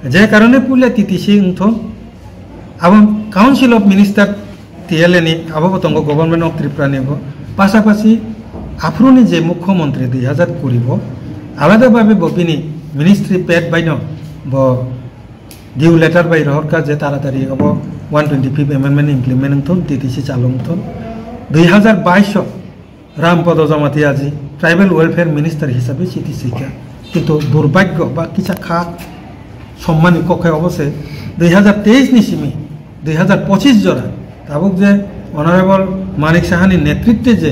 जे कारणे पुले तितिसी उंथो अब काउंसिल ऑफ मिनिस्टर টিএলএনি আববতঙ্গ গভর্নমেন্ট অফ ত্রিপুরা নেব পাশাপাশি আফ্রুনি যে মুখ্যমন্ত্রী 2000 করিব আলাদাভাবে ববিনি মিনিস্ট্রি পেড বাইন ব ডিউ লেটার বাই রহরকা যে তাড়াতাড়ি হব 125 এমেন্ডমেন্ট ইমপ্লিমেন্ট হন টিটিসি চালু হন 2022 রামপদ জমাতি আজি ট্রাইবেল ওয়েলফেয়ার মিনিস্টার হিসাবে চিঠিশিকা কিন্তু দুর্ভাগ্য বা কিছু খা সম্মানী কক্ষে অবশ্যে 2023 নিসিমি 2025 জরা তাবুক যে অনারেবল মানিক সাহানির নেতৃত্বে যে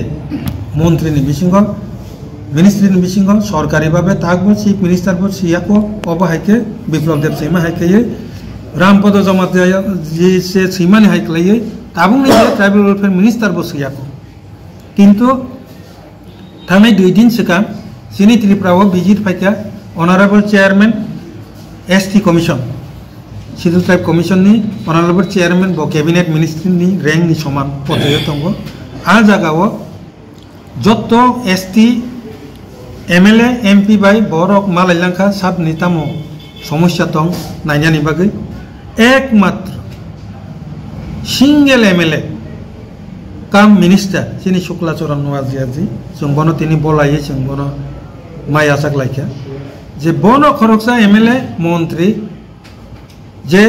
মন্ত্রী নিবিসিংহ মিনিস্ট্রি নিবিসিংহ সরকারিভাবে তাকবো চিফ মিনিস্টার বো সিয়াকো অবহাইকে বিপ্লব দেব সীমা হাইকে রামপদ জমাতে যে সে সীমানি হাইকলাইয়ে তাবুক যে ট্রাইবেল ওয়েলফেয়ার মিনিস্টার বো সিয়াকো কিন্তু থানায় 2 দিন সিগাं চিনি ত্রিপুরাও ভিজিট ফাইকা honourable chairman ST commission schedule tribe commission नि अनारेबल चेयरमैन ब कैबिनेट मिनिस्ट्री नि रैंक नि समान पदे दंग आ जागाव जत एसटी एमएलए एमपी बाय बरक मालायलांखा साब नितामो समस्या दं नायनानि बागै एकमात्र सिंगल एमएलए काम मिनिस्टार चिनि शुक्लाचरण नवाजियाजी जों बनो तिनि बलायै जों बनो माइ आसाक लायखा जे बन खरकसा एमएलए मंत्री जे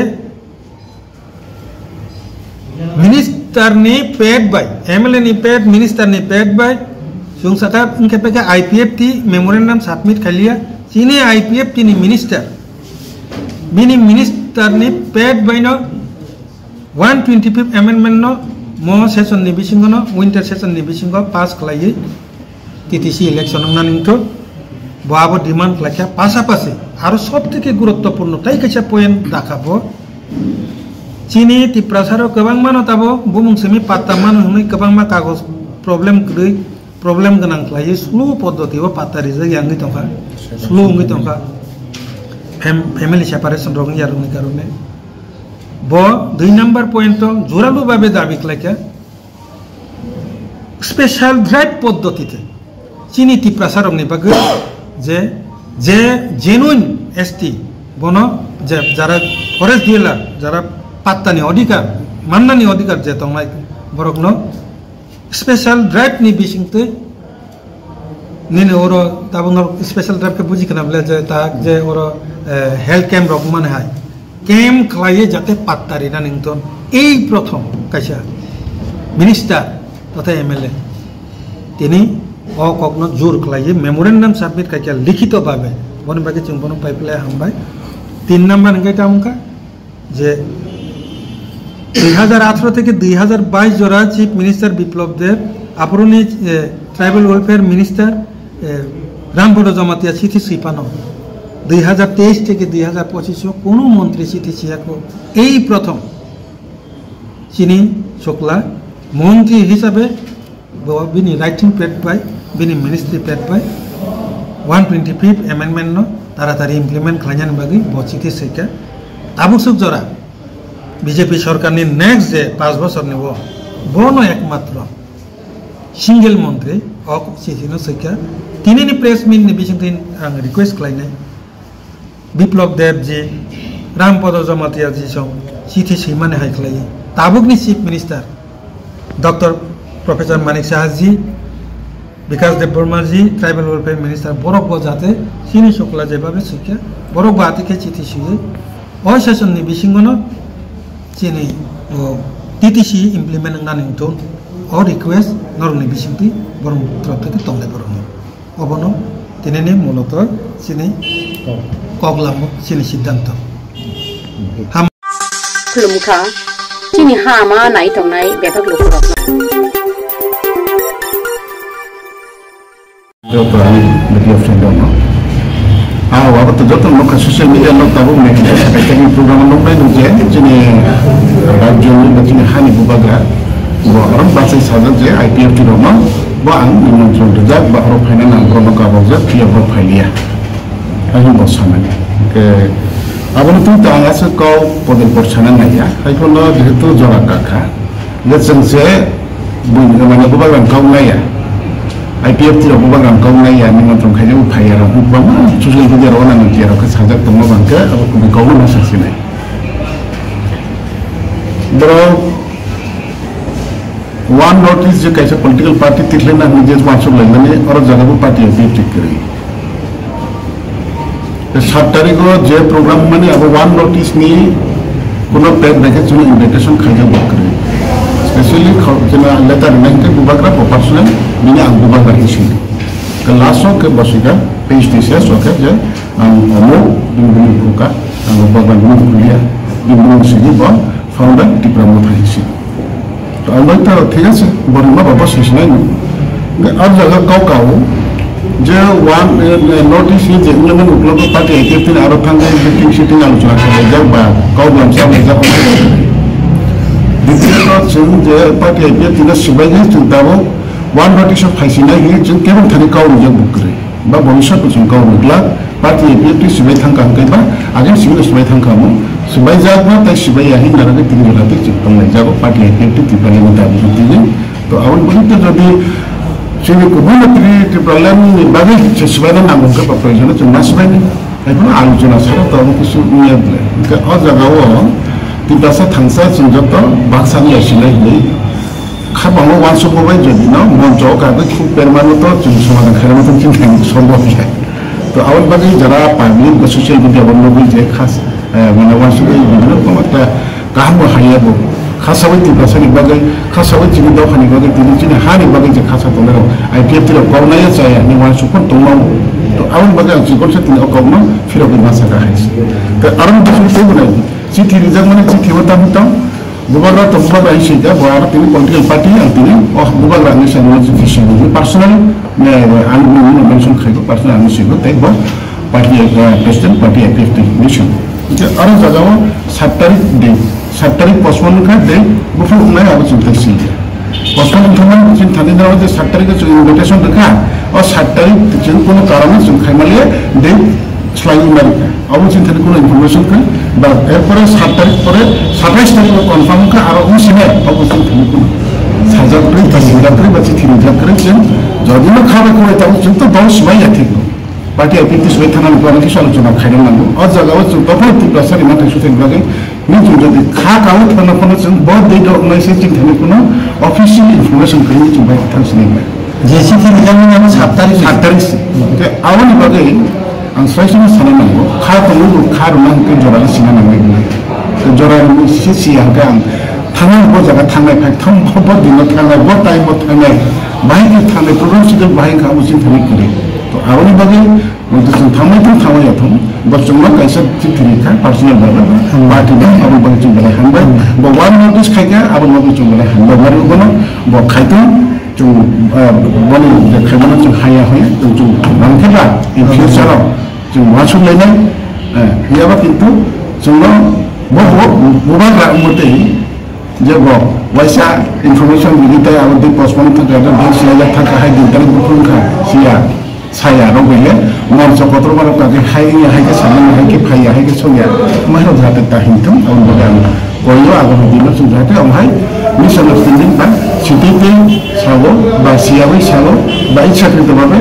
मिनिस्टर नि पेड बाय एमएलए नि पेड मिनिस्टर नि पेड बाय जों साका इनके पेके आईपीएफ टी मेमोरेंडम सबमिट खालिया चिने आईपीएफ टी नि मिनिस्टर बिनि मिनिस्टर नि पेड बाय न 125 अमेंडमेंट न मो सेशन नि बिसिंग न विंटर सेशन नि बिसिंग पास खलायै टीटीसी इलेक्शन नानिंगथ बाबो डिमांड लाखिया पाशापाशि और सबथेके गुरुत्वपूर्ण ताई कैसा पॉइंट देखाबो चिनी टिप्रासारो गोबां मानो ताबो बुमुंसुमि पात्ता मानो हमै गोबां मा कागज प्रॉब्लेम गोनां लायो स्लो पद्धतिबो पात्ता रिजा यांगै दंखा स्लो ngै दंखा फैमिली सेपारेशन रंग यारनि कारणे ब 2 नंबर पॉइंट जोरालु भाबे दाबी लाखिया स्पेशल ड्राइव पद्धतिते चिनी टिप्रासारनि बागै जे जे जेनुइन एसटी बनो जे जरा फरेस्ट डीलर जरा पात्तानि अधिकार माननानि अधिकार जे दंनाय बरकनो स्पेशल ड्राइव नि बिसिंगते निने ओरो ताबंग स्पेशल ड्राइव के बुझि खनाबले जे ता जे ओरो हेल्थ कैम्प रक माने हाय कैम्प खलाये जाते पात्तारि ना निंगतन एई प्रथम कायसा मिनिस्टार तथा एमएलए तिनि अकग्न जोर खलाये मेमोरेंडम सबमिट कायका लिखित भावे बन बागे जों बन पाइपलाय हामबाय 3 नम्बर नंगे तामुका जे 2018 থেকে 2022 জোড়া চিফ মিনিস্টার বিপ্লব দেব আপনি tribal welfare minister Rampada Jamatia চিঠি সিপানো 2023 থেকে 2025 কোনো মন্ত্রী চিঠি সিয়াকো এই প্রথম চিনি শুক্লা মন্ত্রী হিসাবে বিনি রাইটিং পেড বাই बिनि मिनिस्ट्री पेड बाय 125 अमेंडमेंट न तारातारि इमप्लिमेंट खालायनायनि बागै बचिति सैका ताबुसुक जरा बीजेपी सरकार नि नेक्स्ट जे 5 बछर नि बनो एकमात्र सिंगल मंत्री अक चिठिनो सैका तिनिनि प्रेस मिट नि बिसिंथिन आं रिक्वेस्ट खालायनाय बिप्लब देव जी रामपद जमातिया जी सं चिठि सैमाने हाय खालायो ताबुकनि chief minister doctor professor Manik Saha ji Bikash Debbarma ji tribal welfare minister बरक जाते चिनी शुक्ला जेबाबे सुखिया बरक बातिके चिठी सुये अ सेशन नि बिसिंगनो चिनी टीटीसी इमप्लिमेंट नानिंगथ अ रिक्वेस्ट नरनि बिसिंति बरम तरफथेके तंगले बरम अबनो तिनेनि मूलत चिनी कगलाम चिनी सिद्धांत हम खुलुमखा चिनी हामा नाय तंनाय बेथक लुखुरक waktu jatuh muka sosial media lo tahu mereka seperti program nomor itu je jadi radio ini begini hani bubaga bahwa orang bahasa sahaja je IPF di rumah bahang dengan contoh je bahwa orang final yang orang kawal je dia berpailia ini bosan ke apa itu tangga sekau pada percaya naya itu lo itu jalan kakak lihat sengse bunyi mana bubaga kau naya IPF ti ro ba ram kong nai ya ni mon trong khai ju phai ya ro ba ma social media ro na ni ti ro ka sajak tong bang ka abo ku ko na sa sinai bro one notice जो कैसे political party तिरले ना निजे वांसो लेने और जगह को party अभी ठीक करी तो 7 तारीख को जे प्रोग्राम में अब वन नोटिस नी कोनो पेड देखे जो इनविटेशन खाया बुक करे स्पेशली जना लेटर में के बुबाग्रा पर्सनल बिना बुबाग्रा हिस्से के लास्टों के बसिका पेज दिसे सोके जे अमो बिंदु का बुबाग्रा बिंदु खुलिया बिंदु सिगी बा फाउंडर डिप्लोमा हिस्से तो अब तो ठीक है बरिमा बाबा शेषनाय अब जगह काउ जे वन नोटिस ये जे उन्हें उपलब्ध पार्टी एक दिन आरोप थांगे मीटिंग शीटिंग आलोचना करे जब बा काउ ब्लम सब जब द्वितीय तो जों जे पार्टी एक दिन सिबाय जे चिंतावो वन नोटिस फाइसिना ही जों केवल थाने काउ जे बुक करे बा भविष्य को जों काउ बुकला पार्टी एक दिन सिबाय थांगा केबा आगे सिबाय सिबाय थांगा मो सिबाय जागबा त सिबाय याहि नारगे तीन जनाते चिंतन नै जागो पार्टी एक दिन तिपाले न दाबी दिने तो आवन बनि तो जदि Sini kubur tri problem ni bagi sesuatu namun ke proposal itu cuma sebenarnya, itu alucina saya tahu kisah ni ada. Ke aja gawo, tiba sa thangsa senjata bahasa ni asilai ni. Kapan lo wansu bawa jadi, no, monjo kada tu permano tu cuma sama dengan kerana tu cinta ni sombong je. तो awal bagi जरा पानी के social media बंद हो गई खास mana wansu ni video ko mata kamu haya bo खासावै ती बसनि बगै खासावै जिनि दखानि बगै दिनि जिनि हानि बगै जे खासा तोलेरो आईपीएफ तिरो गौनाय जाया नि वन सुपन तोमाव तो आउन बगै जिकोन से तिनो गौनो फिरो बि मासा का हाइस तो अरम दफु तो बनाइ चिठी रिजक माने चिठी वता हुता बुबाग्रा तो बुबाग्रा हिसै जा बार तिनि पॉलिटिकल पार्टी आ तिनि ओ बुबाग्रा नेसन वन चिठी नि पर्सनल ने आलु नि मेंशन खैको पर्सनल आलु सिगो तेबो party president party IPF mission के अरम जगाव 7 तारिख दिन 7 तारिख पोस्टपोन कर दे बुफल उन्हें अब चिंता सी पोस्टपोन थमन चिंता नहीं रहा है 7 तारीख का इनविटेशन रखा और 7 तारीख जिन कोनो कारण से खाइमालिए दे स्लाइडिंग मार अब चिंता नहीं कोनो इन्फॉर्मेशन का बस एरपर 7 तारीख पर 27 तारीख को कंफर्म का और उसी में अब चिंता नहीं कोनो साजा करे तस्वीर करे बच्चे थी रिजल्ट करे जिन जल्दी में खावे को है तो चिंता बहुत समय है ठीक पार्टी आईपीएफ सुबह थाना में कोई किसी आलोचना खाइने मांगो और जगह वो जो तब तक प्रसार इमारत शुरू करके नहीं जो जब खा काउ थाना कोना जो बहुत देर में से चिंता नहीं कोना ऑफिशियल इन्फॉर्मेशन कहीं जो बात था सुने में जैसे कि निजाम में हम 7 तारीख के आवल बगे अंशराइश में सना मांगो खा तो लोग खा रुमान के जोड़ा सिना मांगे तो जोड़ा में सी आगे थाना वो जगह थाना पे थम बहुत दिन थाना बहुत टाइम बहुत थाना भाई के थाने प्रोग्राम से जब भाई का उसी थाने करे तो आवली बगे मतलब जो थाने तो थाने या थम बच्चों में कैसे चिट्ठी लिखा पर्सनल बाबा पार्टी में अब बगे चुन बले हम बो वन नोटिस खाइका अब बगे चुन बले हम बारे बनो बो खाइतो जो बने जो खाइबना जो खाया होय जो नामखेला इन फ्यूचर जो वासु लेने याबा किंतु जोंनो बुबाग्रा मते जब वैसा इन्फॉर्मेशन मिलता है अब दे पोस्टपोन था करना दिन से था का है दिन तक बुकुन का सिया साया रोगले मन से पत्र पर का हाई के सामने है के फाया है के सोया महरो जाते ताहिंतम और बगान कोयो आगम दिन से जाते हम हाई मिशन अंडरस्टैंडिंग बा छिटिते सागो बा सियाबै सागो बा इच्छा करते बाबे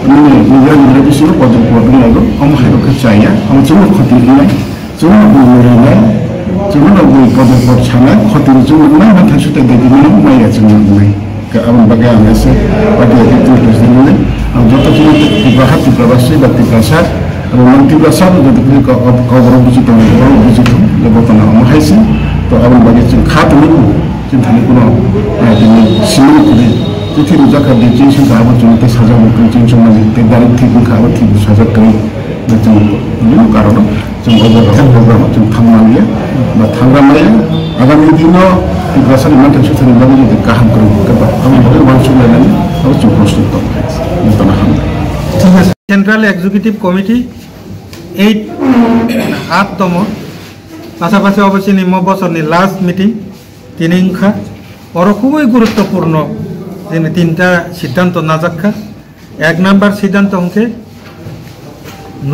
निजे निजे बिसिरो पद पद लागो हम हाइरो के चाहिए हम जों खति नै जों बुरै नै जों नगु पद पद छाना खति जों नै माथा सुते देदिनो माया जों नै के अब बगा से पार्टी के प्रेसिडेंट ने जो तो तिब्राहा तिब्राबासी बा तिब्रासा रोमन तिब्रासा जो तो का अब कवर बुझित हो बुझित जब तो हम हाइसे तो अब बगे जों खात नै चिंता नहीं कोनो सिमन करे तिथि रुजा का दिन से का अब जो ते सजा में प्रिंटिंग जो में ते डायरेक्ट थी का अब थी सजा करे जो नो कारण जो ओवर प्रोग्राम जो थांगमालिए बा थांगरामालिए आगामी दिनो तिब्रासा नि मानते सुथनि बागै जो काम करो के हम बगे वांसु लायनानै अब जो प्रस्तुत तो तना हम ठीक है सेंट्रल एग्जीक्यूटिव कमिटी 8তম পাশাপাশি অবশ্যই নিম্ন বছরনি লাস্ট মিটিং তিনিংখা और খুবই গুরুত্বপূর্ণ যেন তিনটা সিদ্ধান্ত নাজাক্কা এক নাম্বার সিদ্ধান্ত হংকে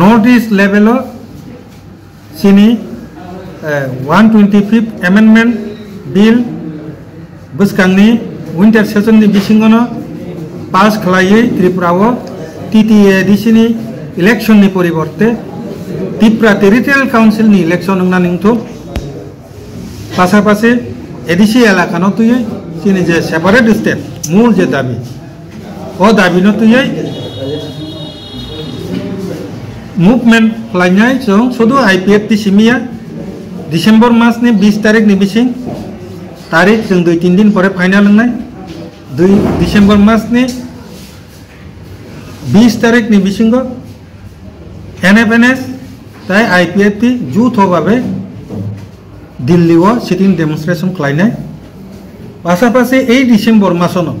নর্থ ইস্ট লেভেল সিনি 125th amendment bill buskanni winter session ni bisingono पास खालायै त्रिपुराओ TTADC इलेक्शन नि परिवर्ते त्रिपुरा टेरिटरियल काउंसिल नि इलेक्शन नंगना निंगथो पासापासी ADC एलाका न तुयै चिनि जे सेपारेट स्टेट मूल जे दाबी ओ दाबी न तुयै मुभमेंट खालायनाय जों सुदु IPFT सिमिया डिसेम्बर मास नि 20 तारिख नि बिसिं तारिख जों 2-3 दिन परे फाइनल होनाय 2 डिसेम्बर मास नि 20 तारिख नि बिसिंगो NFNS ताई IPFT जुथो भाबे दिल्लीओ सिटिं डेमनस्ट्रेशन खालायनाय पासापासी 8 डिसेम्बर मासनो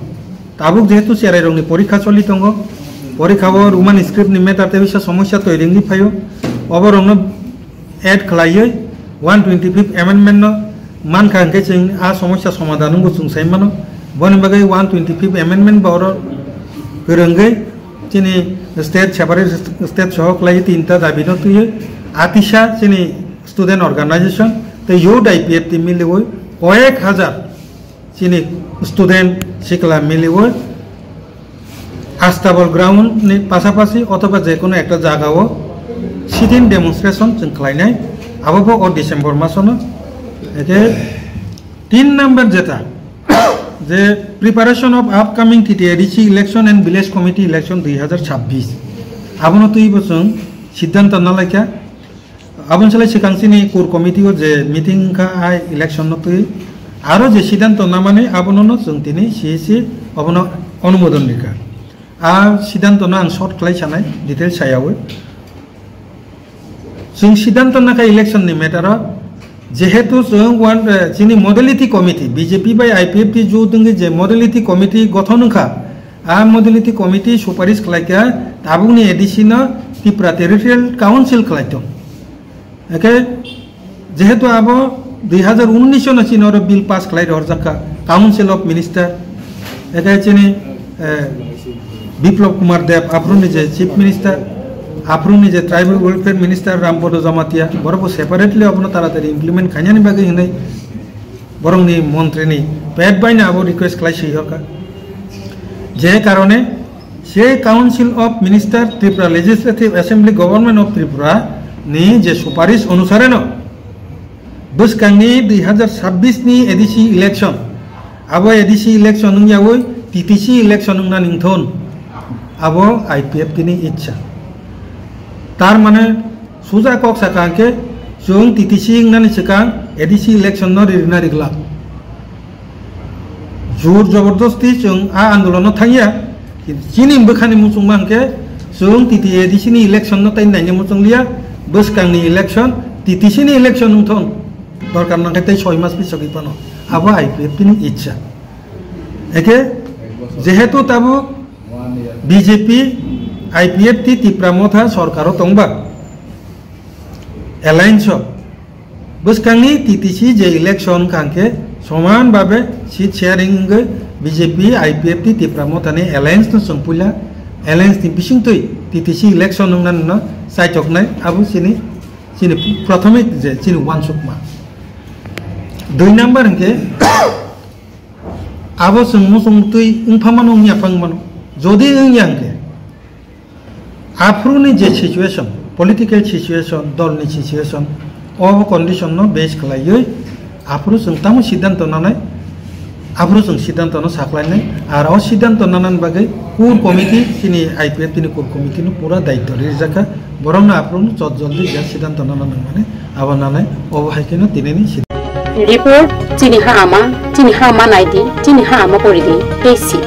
ताबुक जेहेतु सेराय रंनि परीक्षा चलि दंगो परीक्षाओ रोमान स्क्रिप्ट नि मेटाते बिसा समस्या तैरिंनि फायो अबरंनो एड खालायै 125 एमेंडमेंट नो मान खांके जों आ समस्या समाधान को जों साइमानो बन बगै 125 एमेंडमेंट बारो गोरोंगै चिनि स्टेट सेपारेट स्टेट सह खालाय तीनटा दाबि न तुयै आतिशा चिनि स्टूडेंट ऑर्गेनाइजेशन ते योड IPFT मिलिवो कयेक हजार चिनि स्टूडेंट सिकला मिलिवो आस्ताबल ग्राउंड नि पासापासी अथवा जेकोनो एकटा जागाओ सिटिं डेमनस्ट्रेशन जों खालायनाय आबो और डिसेम्बर मासनो एके 3 नंबर जेता जे preparation of upcoming TTADC election and village committee election 2026 आबनो तुइबो जों सिद्धांत नालायका आबन सलाय सिकांसिनि कोर कमिटी जे मीटिंग का आइ इलेक्शन न तुइ आरो जे सिद्धांत ना माने आबनो न जों तिनि सीसी आबनो अनुमोदन निका आ सिद्धांत ना आं शर्ट खालाय सानाय डिटेल सायाव जों सिद्धांत नाका इलेक्शन नि मेटार जेहेतु जों जोंनि मडेलिटी कमिटी BJP बाय IPFT जो दंगे जे मडेलिटी कमिटी गठन खा आ मडेलिटी कमिटी सुपारिश खालायका ताबुनि ADC न त्रिपुरा टेरिटरियल काउंसिल खालायतो एके जेहेतु आबो 2019 न चिनर बिल पास खालाय हरजाका काउंसिल ऑफ मिनिस्टर एके चिनि बिप्लब कुमार देव आफ्रुनि जे चीफ मिनिस्टर आफ्रुनि जे tribal welfare minister Rampada Jamatia बरबो सेपारेटली अपनो तारातारि इमप्लिमेंट खायनानि बागै हनै बरंनि मंत्रिनि पेड बायना आबो रिक्वेस्ट खालाय सैहका जे कारणे से council of minister Tripura legislative assembly government of Tripura नि जे सुपारिश अनुसारे न बसकांनि 2026 नि ADC इलेक्शन आबो ADC इलेक्शन नंयावै TTC इलेक्शन नंना निंथन आबो IPFT नि इच्छा तार माने सुजा कक साकांके जों TTC इंनानि सिकां ADC इलेक्शन न रिना रिगला जोर जबरदस्ती जों आ आंदोलन थांया चिनि बखानि मुसुं मांके जों TTADC नि इलेक्शन न ताइन नायनि मुसुं लिया बसकांनि इलेक्शन TTC नि इलेक्शन नंथन दरकार नांके तै 6 मास बिसगि पानो आबो IPFT नि इच्छा एके जेहेतु ताबो BJP IPFT त्रिपुरा मथा सरकार तंबा एलायंस बसकांनि TTC जे इलेक्शन कांके समान भाबे seat sharing BJP IPFT Tripura मथानि एलायंस न संपुला एलायंस नि बिसिंतै TTC इलेक्शन नंना न साइटकनाय आबु सिनि प्राथमिक जे चिनि वानसुकमा 2 नंबर के आबो जों मुसुं तुइ इंफामानो याफांमानो जदि इंयांके आफ्रुनि जे सिचुएशन पॉलिटिकल सिचुएशन दलनि सिचुएशन ओ कंडीशन न बेस खालायै आफ्रु जों तामु सिद्धांत नानाय आफ्रु जों सिद्धांत न साख्लायनाय आरो ओ सिद्धांत नानान बागै कोर कमिटी सिनि IPFT नि कोर कमिटी न पूरा दायित्व रिजाका बरंना आफ्रु जत जल्दी जे सिद्धांत नानान माने आबानानाय अबहायकेनो दिनैनि रिपोर्ट चिनि हामा नायदि चिनि हामा परिदि टेसी